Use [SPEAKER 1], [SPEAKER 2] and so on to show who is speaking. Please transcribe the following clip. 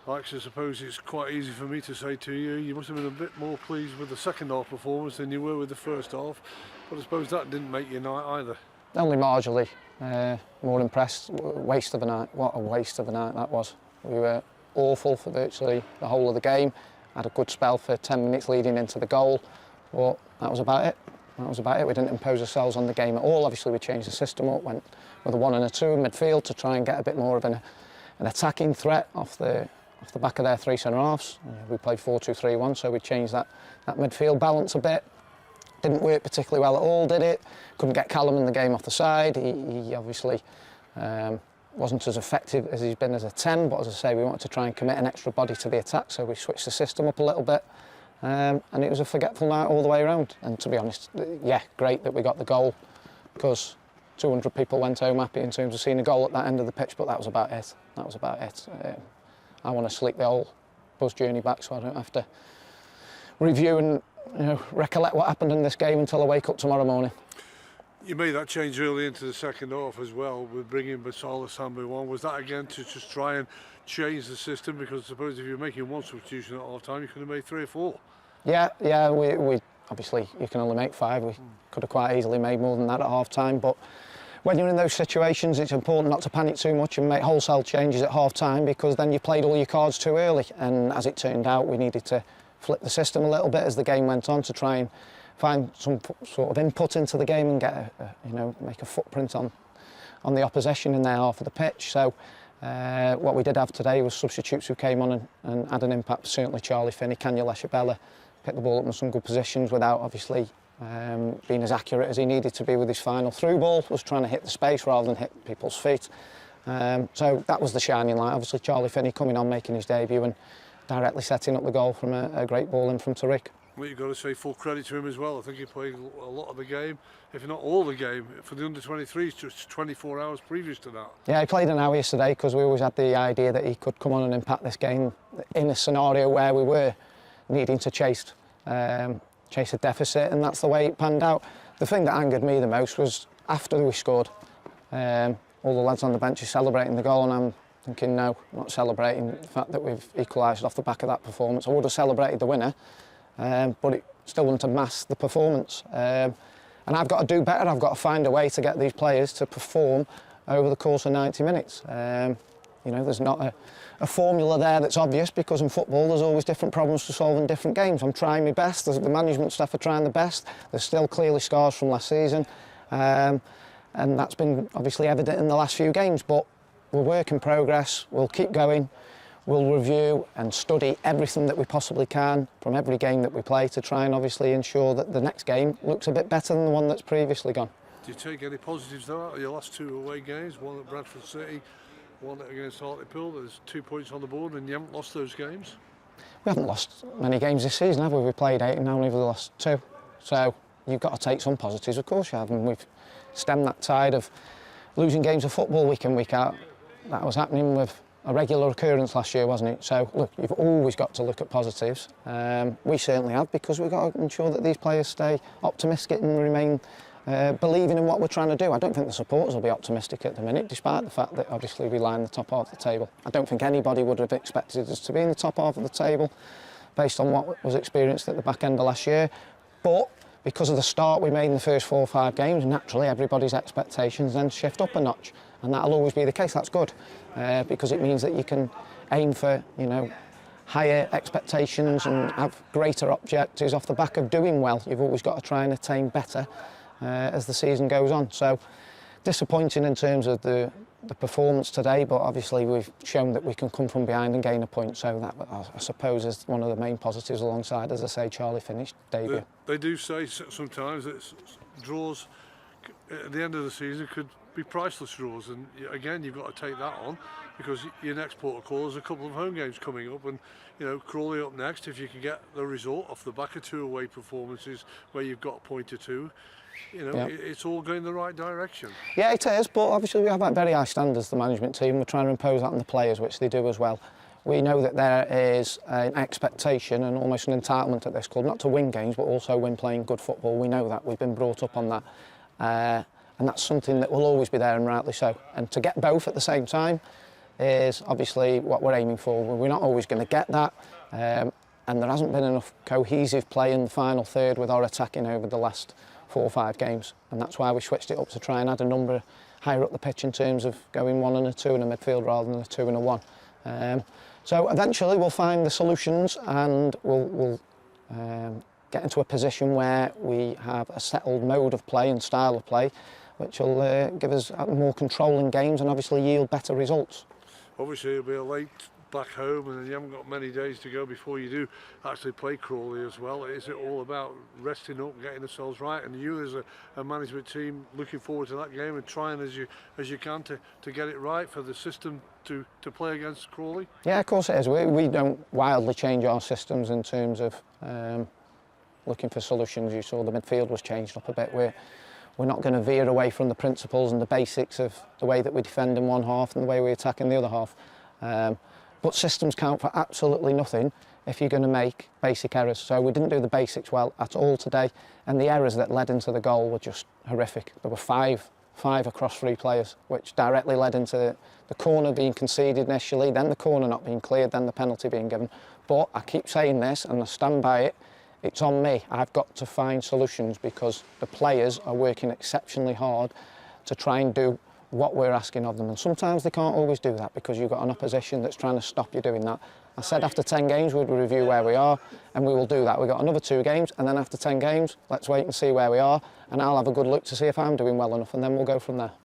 [SPEAKER 1] I actually suppose it's quite easy for me to say to you, you must have been a bit more pleased with the second half performance than you were with the first half, but I suppose that didn't make your night either.
[SPEAKER 2] Only marginally more impressed. Waste of a night. What a waste of a night that was. We were awful for virtually the whole of the game. Had a good spell for 10 minutes leading into the goal, but that was about it. That was about it. We didn't impose ourselves on the game at all. Obviously we changed the system up, went with a 1 and a 2 in midfield to try and get a bit more of an attacking threat off the back of their three centre-halves. We played 4-2-3-1, so we changed that midfield balance a bit. Didn't work particularly well at all, did it? Couldn't get Callum in the game off the side. He obviously wasn't as effective as he's been as a 10, but as I say, we wanted to try and commit an extra body to the attack, so we switched the system up a little bit. And it was a forgetful night all the way around. And to be honest, yeah, great that we got the goal, because 200 people went home happy in terms of seeing a goal at that end of the pitch, but that was about it. That was about it. I want to sleep the whole bus journey back so I don't have to review and recollect what happened in this game until I wake up tomorrow morning.
[SPEAKER 1] You made that change early into the second half as well with bringing Basala Sambu on. Was that again to just try and change the system? Because I suppose if you're making one substitution at half time, you could have made 3 or 4. Yeah,
[SPEAKER 2] we obviously you can only make 5. We could have quite easily made more than that at half time, but when you're in those situations, it's important not to panic too much and make wholesale changes at half time, because then you played all your cards too early. And as it turned out, we needed to flip the system a little bit as the game went on to try and find some sort of input into the game and get make a footprint on the opposition in their half of the pitch. So what we did have today was substitutes who came on and had an impact. Certainly Charlie Finney, Kanya Leshabella picked the ball up in some good positions without obviously being as accurate as he needed to be with his final through ball. Was trying to hit the space rather than hit people's feet. So that was the shining light. Obviously Charlie Finney coming on, making his debut and directly setting up the goal from a great ball in from Tariq.
[SPEAKER 1] Well, you've got to say full credit to him as well. I think he played a lot of the game, if not all the game, for the under-23s, just 24 hours previous to that. Yeah,
[SPEAKER 2] he played an hour yesterday because we always had the idea that he could come on and impact this game in a scenario where we were needing to chase a deficit, and that's the way it panned out. The thing that angered me the most was after we scored, all the lads on the bench are celebrating the goal, and I'm thinking, no, I'm not celebrating the fact that we've equalised off the back of that performance. I would have celebrated the winner, but it still wouldn't have masked the performance. And I've got to do better. I've got to find a way to get these players to perform over the course of 90 minutes. There's not a formula there that's obvious, because in football there's always different problems to solve in different games. I'm trying my best. The management staff are trying the best. There's still clearly scars from last season, and that's been obviously evident in the last few games. But we're work in progress. We'll keep going. We'll review and study everything that we possibly can from every game that we play to try and obviously ensure that the next game looks a bit better than the one that's previously gone.
[SPEAKER 1] Do you take any positives though out of your last 2 away games? One at Bradford City, one against Hartlepool. There's 2 points on the board and you haven't lost those games?
[SPEAKER 2] We haven't lost many games this season, have we? We played 8 and now we've lost 2. So you've got to take some positives, of course you have. And we've stemmed that tide of losing games of football week in, week out. That was happening with a regular occurrence last year, wasn't it? So look, you've always got to look at positives. We certainly have, because we've got to ensure that these players stay optimistic and remain believing in what we're trying to do. I don't think the supporters will be optimistic at the minute, despite the fact that obviously we lie in the top half of the table. I don't think anybody would have expected us to be in the top half of the table based on what was experienced at the back end of last year. But because of the start we made in the first 4 or 5 games, naturally everybody's expectations then shift up a notch. And that'll always be the case. That's good, because it means that you can aim for, higher expectations and have greater objectives off the back of doing well. You've always got to try and attain better as the season goes on. So disappointing in terms of the performance today, but obviously we've shown that we can come from behind and gain a point. So that, I suppose, is one of the main positives alongside, as I say, Charlie finished debut.
[SPEAKER 1] They do say sometimes that draws at the end of the season could be priceless draws, and again you've got to take that on, because your next port of call is a couple of home games coming up, and Crawley up next. If you can get the result off the back of 2 away performances where you've got a point or 2, it's all going in the right direction. Yeah, it is, but obviously we have that very high standards, the management team. We're trying to impose that on the players, which they do as well. We know that there is an expectation and almost an entitlement at this club, not to win games, but also win playing good football. We know that. We've been brought up on that. And that's something that will always be there, and rightly so. And to get both at the same time,
[SPEAKER 2] is obviously what we're aiming for. We're not always going to get that, and there hasn't been enough cohesive play in the final third with our attacking over the last 4 or 5 games, and that's why we switched it up to try and add a number higher up the pitch in terms of going 1 and a 2 in a midfield rather than a 2 and a 1. So eventually we'll find the solutions, and we'll get into a position where we have a settled mode of play and style of play, which will give us more control in games and obviously yield better results.
[SPEAKER 1] Obviously it'll be a late back home, and you haven't got many days to go before you do actually play Crawley as well. Is it all about resting up, getting ourselves right, and you as a management team looking forward to that game and trying as you can to get it right for the system to play against Crawley?
[SPEAKER 2] Yeah, of course it is. We don't wildly change our systems in terms of looking for solutions. You saw the midfield was changed up a bit. We're not going to veer away from the principles and the basics of the way that we defend in one half and the way we attack in the other half. But systems count for absolutely nothing if you're going to make basic errors. So we didn't do the basics well at all today, and the errors that led into the goal were just horrific. There were five across 3 players, which directly led into the corner being conceded initially, then the corner not being cleared, then the penalty being given. But I keep saying this, and I stand by it, it's on me. I've got to find solutions because the players are working exceptionally hard to try and do what we're asking of them, and sometimes they can't always do that because you've got an opposition that's trying to stop you doing that. I said after 10 games we'd review where we are, and we will do that. We've got another 2 games, and then after 10 games let's wait and see where we are, and I'll have a good look to see if I'm doing well enough, and then we'll go from there.